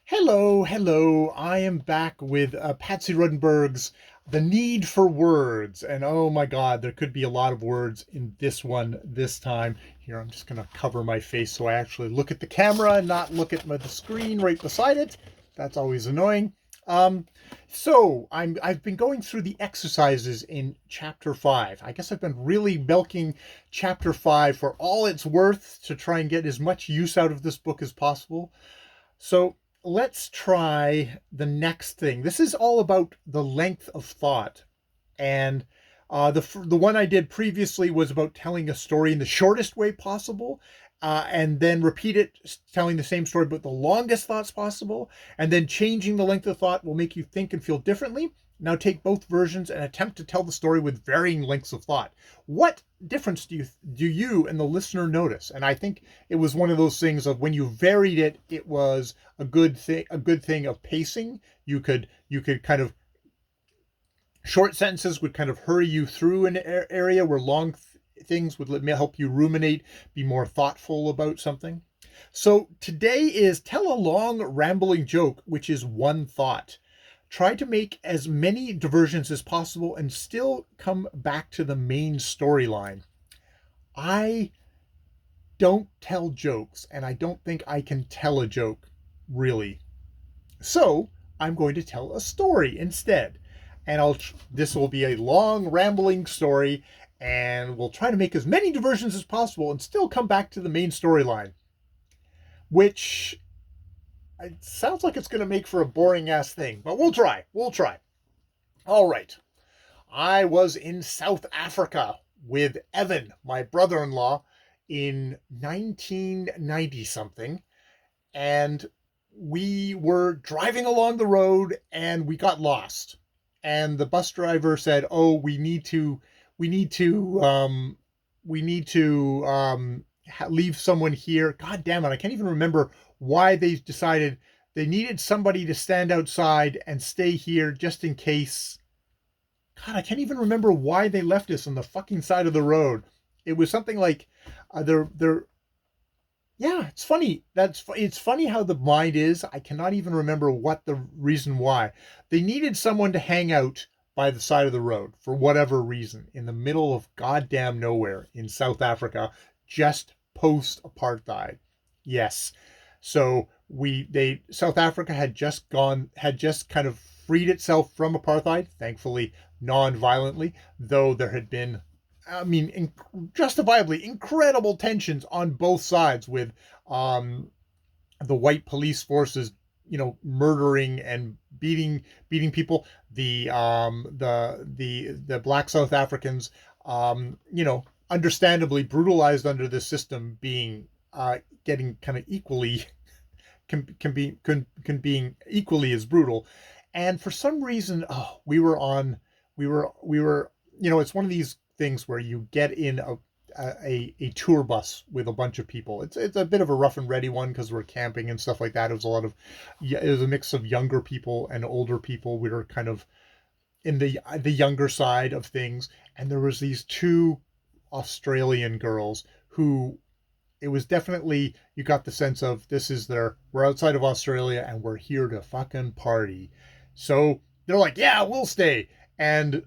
Hello. I am back with Patsy Rudenberg's The Need for Words. And oh my God, there could be a lot of words in this one this time. Here, I'm just going to cover my face so I actually look at the camera and not look at the screen right beside it. That's always annoying. I've been going through the exercises in chapter 5. I guess I've been really milking chapter 5 for all it's worth to try and get as much use out of this book as possible. So let's try the next thing. This is all about the length of thought. And the one I did previously was about telling a story in the shortest way possible, and then repeat it, telling the same story but the longest thoughts possible, and then changing the length of thought will make you think and feel differently. Now take both versions and attempt to tell the story with varying lengths of thought. What difference do you and the listener notice? And I think it was one of those things of when you varied it, it was a good thing of pacing. You could kind of short sentences would kind of hurry you through an area where long things would help you ruminate, be more thoughtful about something. So today is tell a long rambling joke, which is one thought. Try to make as many diversions as possible and still come back to the main storyline. I don't tell jokes, and I don't think I can tell a joke, really. So I'm going to tell a story instead. And this will be a long, rambling story, and we'll try to make as many diversions as possible and still come back to the main storyline, which it sounds like it's going to make for a boring ass thing, but we'll try. All right. I was in South Africa with Evan, my brother-in-law, in 1990 something, and we were driving along the road and we got lost. And the bus driver said, "Oh, we need to leave someone here." God damn it, I can't even remember why they decided they needed somebody to stand outside and stay here just in case. God, I can't even remember why they left us on the fucking side of the road. It was something like they're yeah, it's funny. It's funny how the mind is. I cannot even remember what the reason why. They needed someone to hang out by the side of the road for whatever reason in the middle of goddamn nowhere in South Africa, just post apartheid. Yes. So South Africa had just kind of freed itself from apartheid, thankfully non-violently, though there had been, I mean, justifiably incredible tensions on both sides with the white police forces, murdering and beating people. The black South Africans, understandably brutalized under the system, being getting kind of equally can being equally as brutal. And for some reason, we were, it's one of these things where you get in a tour bus with a bunch of people. It's a bit of a rough and ready one because we're camping and stuff like that. It was a mix of younger people and older people. We were kind of in the younger side of things, and there was these two Australian girls who, it was definitely, you got the sense of, we're outside of Australia and we're here to fucking party. So they're like, yeah, we'll stay. And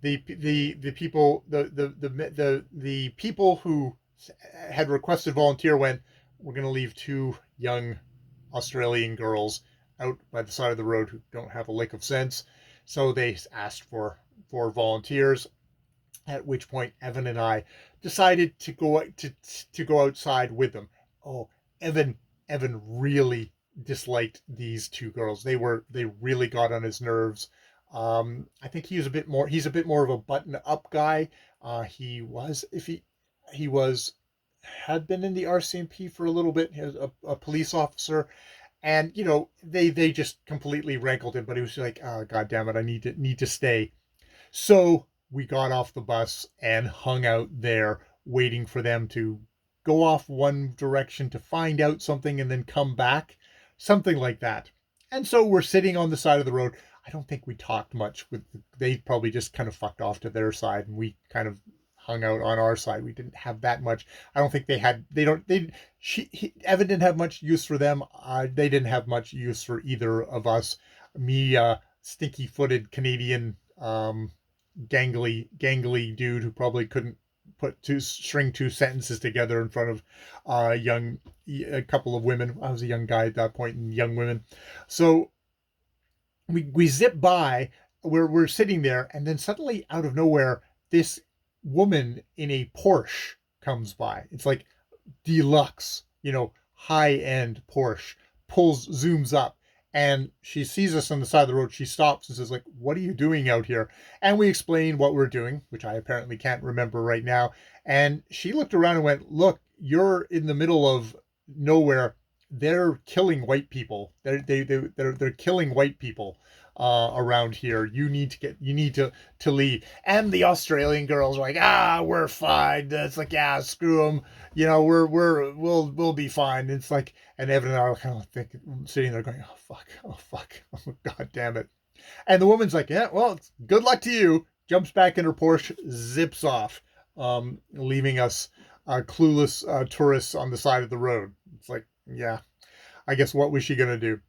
the people the people who had requested volunteer went, "We're going to leave two young Australian girls out by the side of the road who don't have a lick of sense." So they asked for volunteers, at which point Evan and I decided to go outside with them. Oh, Evan really disliked these two girls. They really got on his nerves. I think he's a bit more of a button up guy. He was, if he was, had been in the RCMP for a little bit. He was a police officer, and they just completely rankled him. But he was like, "Oh, God damn it, I need to stay." So we got off the bus and hung out there, waiting for them to go off one direction to find out something and then come back, something like that. And so we're sitting on the side of the road. I don't think we talked much. They probably just kind of fucked off to their side, and we kind of hung out on our side. We didn't have that much. I don't think they had. They don't. They. Evan didn't have much use for them. They didn't have much use for either of us. Me, stinky-footed Canadian, gangly dude who probably couldn't string two sentences together in front of a couple of women. I was a young guy at that point, and young women. So we zip by. We're sitting there, and then suddenly, out of nowhere, this woman in a Porsche comes by. It's like deluxe, high end Porsche, zooms up, and she sees us on the side of the road. She stops and says, like, "What are you doing out here?" And we explain what we're doing, which I apparently can't remember right now. And she looked around and went, "Look, you're in the middle of nowhere. They're killing white people. They're killing white people around here. You need to leave." And the Australian girls are like, "We're fine." It's like, "Yeah, screw them. We'll be fine." It's like, and Evan and I are kind of sitting there going, oh fuck, oh god damn it." And the woman's like, "Yeah, well, good luck to you." Jumps back in her Porsche, zips off, leaving us clueless tourists on the side of the road. It's like, yeah, I guess what was she gonna do?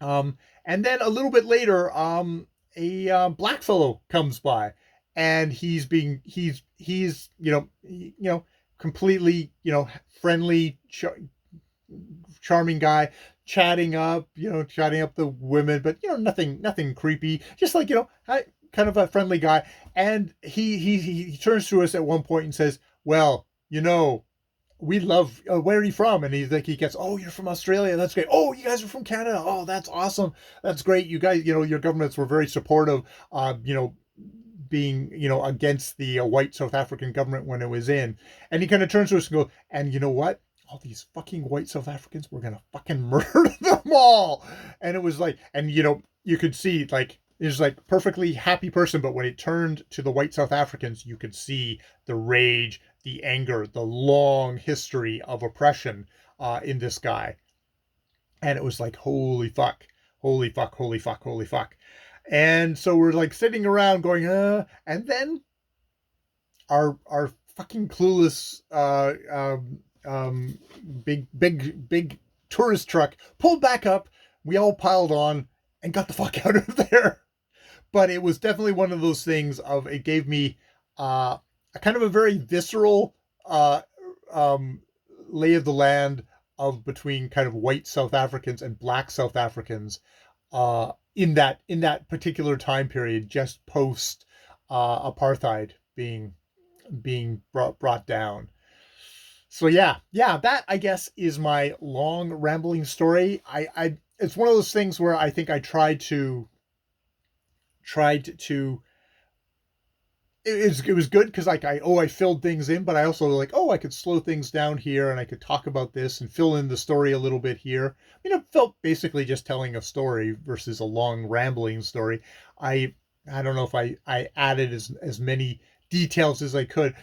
And then a little bit later, a black fellow comes by, and he's completely, friendly, charming guy, chatting up the women, but nothing creepy, just like, kind of a friendly guy. And he turns to us at one point and says, "Well, we love, where are you from?" And he's like, he gets, "Oh, you're from Australia. That's great. Oh, you guys are from Canada. Oh, that's awesome. That's great. You guys, your governments were very supportive, being, against the white South African government when it was in." And he kind of turns to us and goes, "And you know what? All these fucking white South Africans, we're going to fucking murder them all." And it was like, and you could see, like, it was like perfectly happy person, but when it turned to the white South Africans, you could see the rage, the anger, the long history of oppression in this guy. And it was like, holy fuck, holy fuck, holy fuck, holy fuck. And so we're like sitting around going, and then our fucking clueless big tourist truck pulled back up. We all piled on and got the fuck out of there. But it was definitely one of those things of, it gave me a kind of a very visceral lay of the land of between kind of white South Africans and black South Africans in that particular time period, just post apartheid being brought down. So yeah, that, I guess, is my long rambling story. I it's one of those things where I think I tried to it was good because, like, I filled things in, but I also, like, I could slow things down here, and I could talk about this and fill in the story a little bit here. I mean, it felt basically just telling a story versus a long rambling story. I don't know if I added as many details as I could.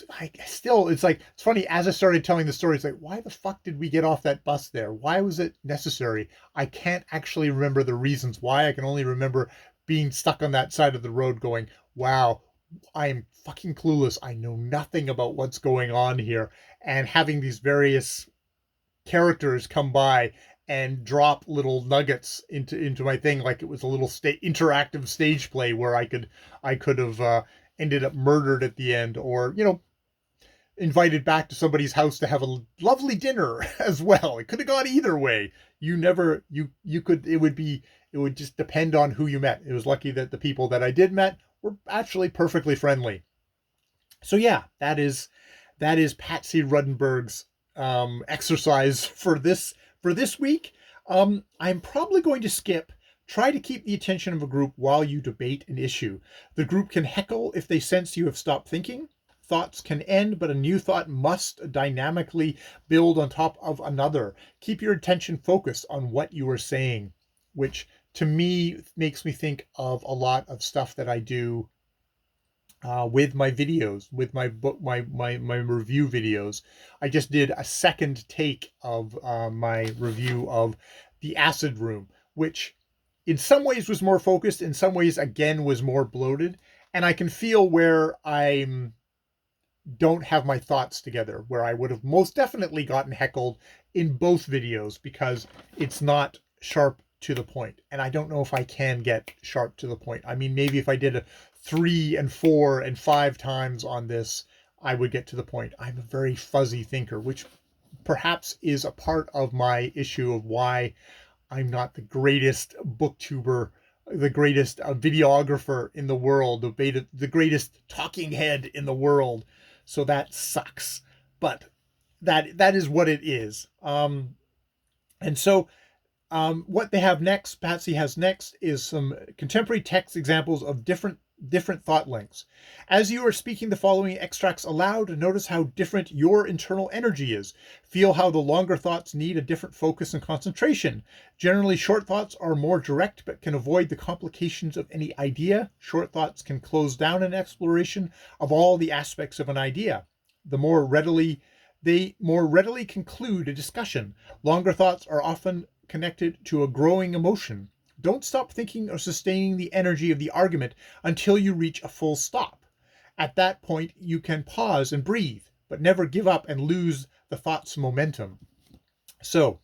I still, it's like, it's funny, as I started telling the story, it's like, why the fuck did we get off that bus there? Why was it necessary? I can't actually remember the reasons why. I can only remember being stuck on that side of the road going, wow, I am fucking clueless. I know nothing about what's going on here. And having these various characters come by and drop little nuggets into my thing, like it was a little interactive stage play where I could have ended up murdered at the end, or invited back to somebody's house to have a lovely dinner as well. It could have gone either way. You never, you could, it would just depend on who you met. It was lucky that the people that I did met were actually perfectly friendly. So yeah, that is Patsy Ruddenberg's exercise for this week. I'm probably going to skip "Try to keep the attention of a group while you debate an issue. The group can heckle if they sense you have stopped thinking. Thoughts can end, but a new thought must dynamically build on top of another. Keep your attention focused on what you are saying," which to me makes me think of a lot of stuff that I do with my videos, with my book, my review videos. I just did a second take of my review of The Acid Room, which in some ways was more focused, in some ways again was more bloated, and I can feel where I'm don't have my thoughts together, where I would have most definitely gotten heckled in both videos because it's not sharp to the point. And I don't know if I can get sharp to the point. I mean, maybe if I did a 3 and 4 and 5 times on this, I would get to the point. I'm a very fuzzy thinker, which perhaps is a part of my issue of why I'm not the greatest booktuber, the greatest videographer in the world, the greatest talking head in the world. So that sucks. But that is what it is. And so what they have next, Patsy has next, is some contemporary text examples of different thought lengths. As you are speaking the following extracts aloud, notice how different your internal energy is. Feel how the longer thoughts need a different focus and concentration. Generally, short thoughts are more direct but can avoid the complications of any idea. Short thoughts can close down an exploration of all the aspects of an idea. They more readily conclude a discussion. Longer thoughts are often connected to a growing emotion. Don't stop thinking or sustaining the energy of the argument until you reach a full stop. At that point, you can pause and breathe, but never give up and lose the thought's momentum. So,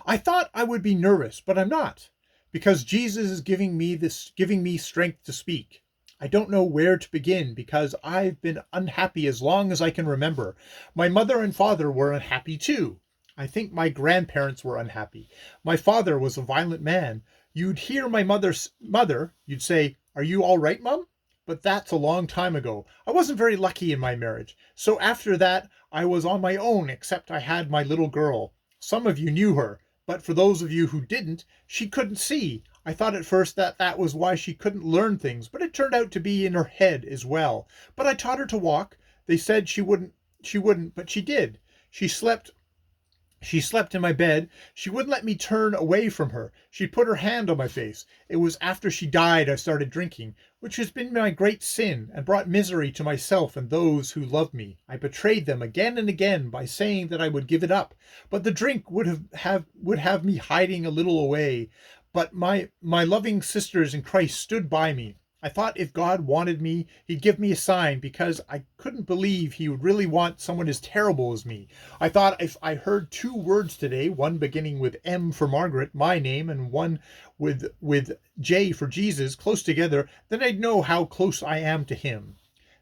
I thought I would be nervous, but I'm not, because Jesus is giving me strength to speak. I don't know where to begin because I've been unhappy as long as I can remember. My mother and father were unhappy too. I think my grandparents were unhappy. My father was a violent man. You'd hear my mother, you'd say, "Are you all right, Mum?" But that's a long time ago. I wasn't very lucky in my marriage. So after that, I was on my own, except I had my little girl. Some of you knew her, but for those of you who didn't, she couldn't see. I thought at first that was why she couldn't learn things, but it turned out to be in her head as well. But I taught her to walk. They said she wouldn't, but she did. She slept in my bed. She wouldn't let me turn away from her. She put her hand on my face. It was after she died I started drinking, which has been my great sin and brought misery to myself and those who loved me. I betrayed them again and again by saying that I would give it up, but the drink would have me hiding a little away. But my loving sisters in Christ stood by me. I thought if God wanted me, he'd give me a sign, because I couldn't believe he would really want someone as terrible as me. I thought if I heard 2 words today, one beginning with M for Margaret, my name, and one with J for Jesus, close together, then I'd know how close I am to him.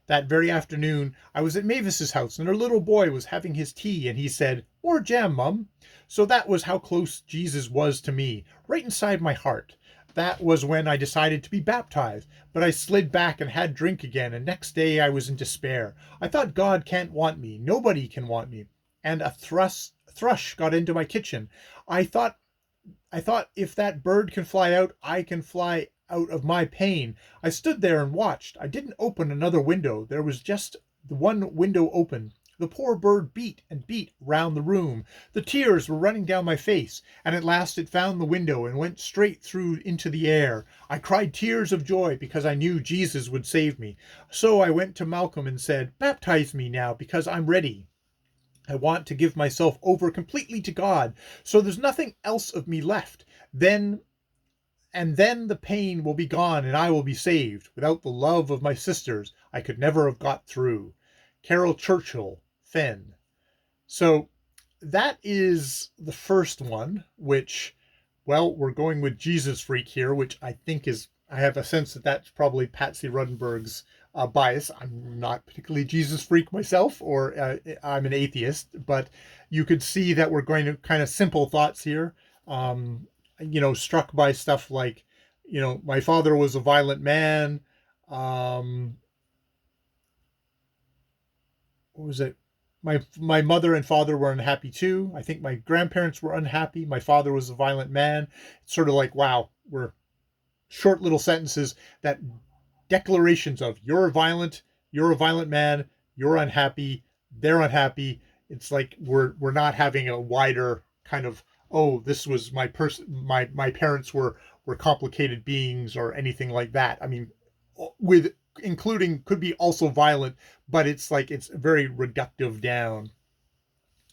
That very afternoon, I was at Mavis's house, and her little boy was having his tea, and he said, "More jam, Mum." So that was how close Jesus was to me, right inside my heart. That was when I decided to be baptized, but I slid back and had drink again, and next day I was in despair. I thought God can't want me. Nobody can want me. And a thrush got into my kitchen. I thought if that bird can fly out, I can fly out of my pain. I stood there and watched. I didn't open another window. There was just the one window open. The poor bird beat and beat round the room. The tears were running down my face, and at last it found the window and went straight through into the air. I cried tears of joy because I knew Jesus would save me. So I went to Malcolm and said, "Baptize me now, because I'm ready. I want to give myself over completely to God, so there's nothing else of me left. Then the pain will be gone and I will be saved. Without the love of my sisters, I could never have got through." Carol Churchill, Fen. So that is the first one, which, well, we're going with Jesus Freak here, which I think I have a sense that that's probably Patsy Ruddenberg's bias. I'm not particularly Jesus Freak myself, or I'm an atheist, but you could see that we're going to kind of simple thoughts here. Struck by stuff like, my father was a violent man. What was it? My mother and father were unhappy too. I think my grandparents were unhappy. My father was a violent man. It's sort of like, wow, we're short little sentences that declarations of you're a violent man, you're unhappy, they're unhappy. It's like we're not having a wider kind of, oh, this was my parents were complicated beings or anything like that. I mean, with including could be also violent, but it's like it's very reductive down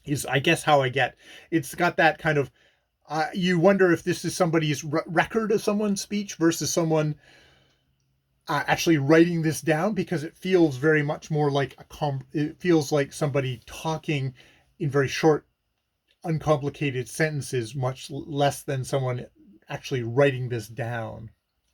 is I guess how I get. It's got that kind of you wonder if this is somebody's record of someone's speech versus someone actually writing this down, because it feels very much more like it feels like somebody talking in very short, uncomplicated sentences, much less than someone actually writing this down.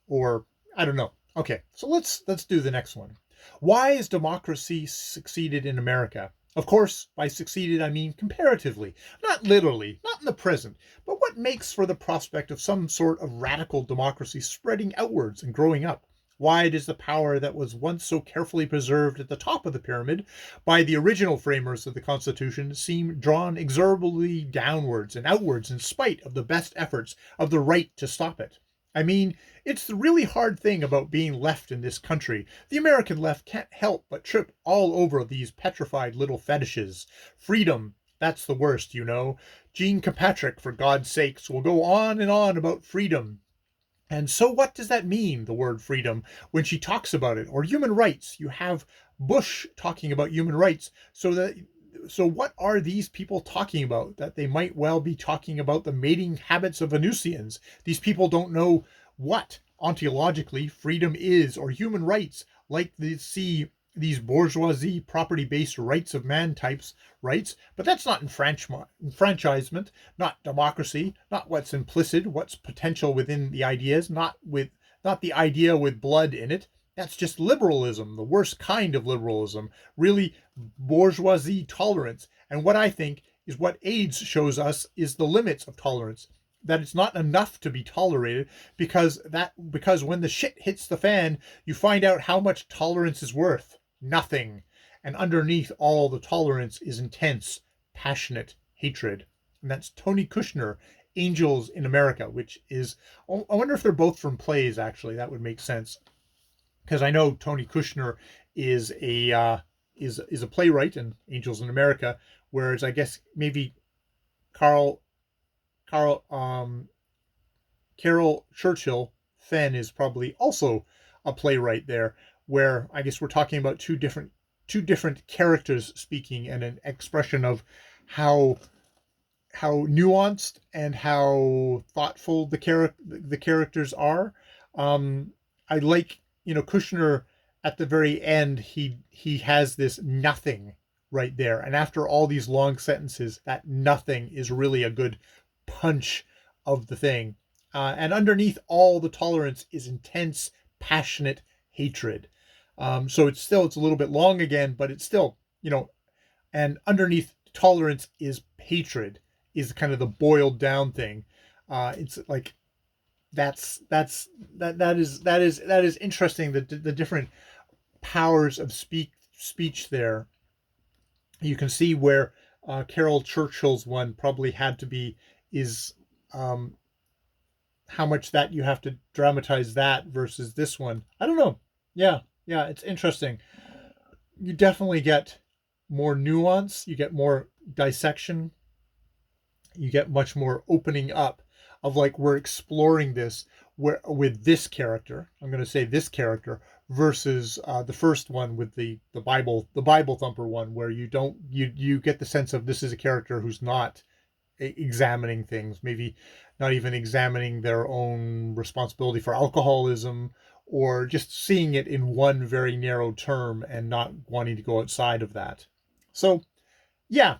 Or I don't know. Okay, so let's do the next one. Why has democracy succeeded in America? Of course, by succeeded I mean comparatively, not literally, not in the present, but what makes for the prospect of some sort of radical democracy spreading outwards and growing up? Why does the power that was once so carefully preserved at the top of the pyramid by the original framers of the Constitution seem drawn exorably downwards and outwards in spite of the best efforts of the right to stop it? I mean, it's the really hard thing about being left in this country. The American left can't help but trip all over these petrified little fetishes. Freedom, that's the worst, you know. Jean Kirkpatrick, for God's sakes, will go on and on about freedom. And so what does that mean, the word freedom, when she talks about it? Or human rights. You have Bush talking about human rights. So what are these people talking about? That they might well be talking about the mating habits of Venusians. These people don't know what ontologically freedom is, or human rights, like they see these bourgeoisie property-based rights of man types rights, but that's not enfranchisement, not democracy, not what's implicit, what's potential within the ideas, not the idea with blood in it. That's just liberalism, the worst kind of liberalism, really bourgeoisie tolerance. And what I think is what AIDS shows us is the limits of tolerance. That it's not enough to be tolerated, because when the shit hits the fan, you find out how much tolerance is worth. Nothing. And underneath all the tolerance is intense, passionate hatred. And that's Tony Kushner, Angels in America, which is, I wonder if they're both from plays, actually. That would make sense. Because I know Tony Kushner is a playwright in Angels in America, whereas I guess maybe Carol Churchill Fenn is probably also a playwright there, where I guess we're talking about two different characters speaking, and an expression of how nuanced and how thoughtful the characters are. I like, Kushner at the very end, he has this nothing right there, and after all these long sentences, that nothing is really a good punch of the thing. And underneath all the tolerance is intense, passionate hatred. So it's a little bit long again, but it's still, and underneath tolerance is hatred, is kind of the boiled down thing. It's like, that is interesting, the different powers of speech there. You can see where Carol Churchill's one probably had to be, is how much that you have to dramatize that versus this one. I don't know. Yeah, it's interesting. You definitely get more nuance, you get more dissection, you get much more opening up of, like, we're exploring this with this character. I'm going to say this character versus the first one with the Bible thumper one, where you get the sense of this is a character who's not examining things, maybe not even examining their own responsibility for alcoholism, or just seeing it in one very narrow term and not wanting to go outside of that. So yeah,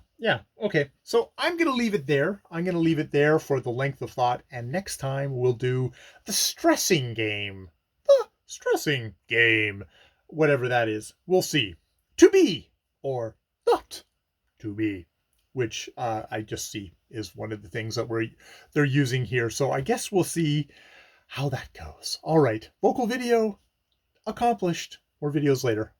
okay. So I'm going to leave it there. I'm going to leave it there for the length of thought, and next time we'll do the stressing game. The stressing game. Whatever that is. We'll see. To be or not to be, which I just see is one of the things that they're using here. So I guess we'll see how that goes. All right. Vocal video accomplished. More videos later.